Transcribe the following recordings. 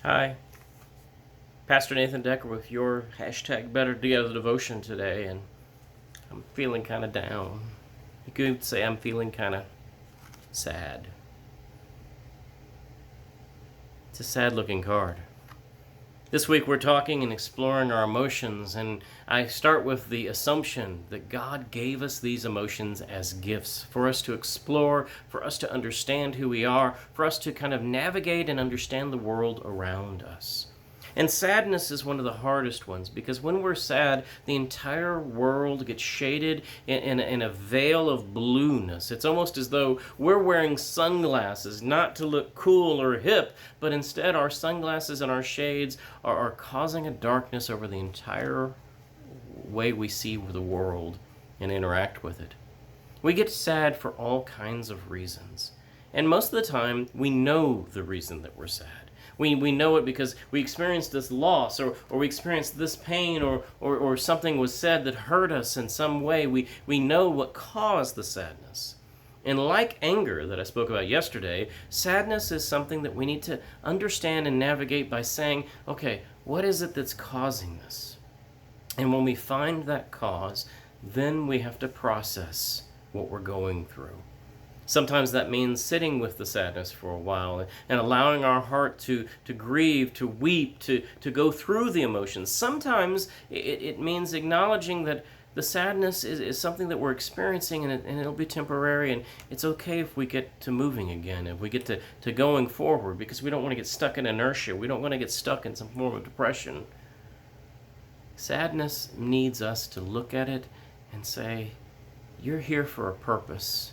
Hi, Pastor Nathan Decker with your hashtag Better Together devotion today, and I'm feeling kind of down. You could say I'm feeling kind of sad. It's a sad looking card. This week we're talking and exploring our emotions, and I start with the assumption that God gave us these emotions as gifts for us to explore, for us to understand who we are, for us to kind of navigate and understand the world around us. And sadness is one of the hardest ones because when we're sad, the entire world gets shaded in a veil of blueness. It's almost as though we're wearing sunglasses, not to look cool or hip, but instead our sunglasses and our shades are causing a darkness over the entire way we see the world and interact with it. We get sad for all kinds of reasons. And most of the time, we know the reason that we're sad. We know it because we experienced this loss, or we experienced this pain, or something was said that hurt us in some way. We know what caused the sadness. And like anger that I spoke about yesterday, sadness is something that we need to understand and navigate by saying, okay, what is it that's causing this? And when we find that cause, then we have to process what we're going through. Sometimes that means sitting with the sadness for a while and allowing our heart to grieve, to weep, to go through the emotions. Sometimes it means acknowledging that the sadness is something that we're experiencing, and it'll be temporary, and it's okay if we get to moving again, if we get to going forward, because we don't want to get stuck in inertia. We don't want to get stuck in some form of depression. Sadness needs us to look at it and say, you're here for a purpose.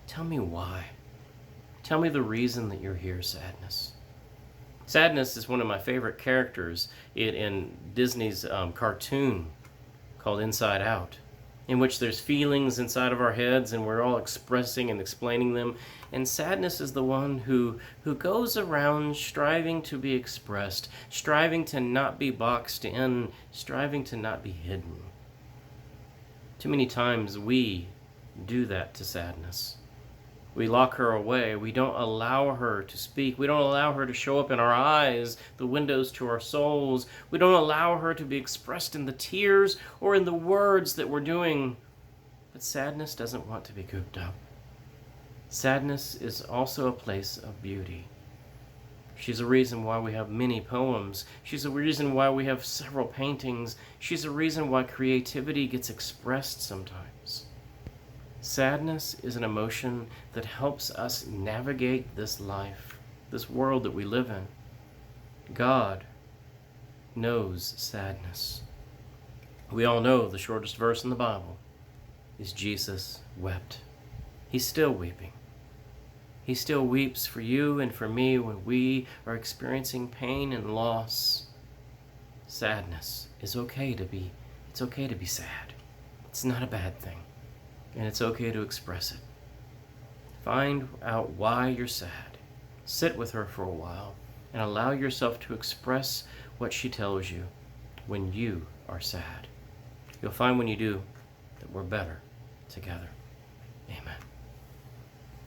Tell me why. Tell me the reason that you're here, sadness. Sadness is one of my favorite characters in Disney's cartoon called Inside Out, in which there's feelings inside of our heads and we're all expressing and explaining them. And sadness is the one who goes around striving to be expressed, striving to not be boxed in, striving to not be hidden. Too many times we do that to sadness. We lock her away. We don't allow her to speak. We don't allow her to show up in our eyes, the windows to our souls. We don't allow her to be expressed in the tears or in the words that we're doing. But sadness doesn't want to be cooped up. Sadness is also a place of beauty. She's a reason why we have many poems. She's a reason why we have several paintings. She's a reason why creativity gets expressed sometimes. Sadness is an emotion that helps us navigate this life, this world that we live in. God knows sadness. We all know the shortest verse in the Bible is Jesus wept. He's still weeping. He still weeps for you and for me when we are experiencing pain and loss. Sadness is okay to be. It's okay to be sad. It's not a bad thing. And it's okay to express it. Find out why you're sad. Sit with her for a while and allow yourself to express what she tells you when you are sad. You'll find when you do that we're better together. Amen.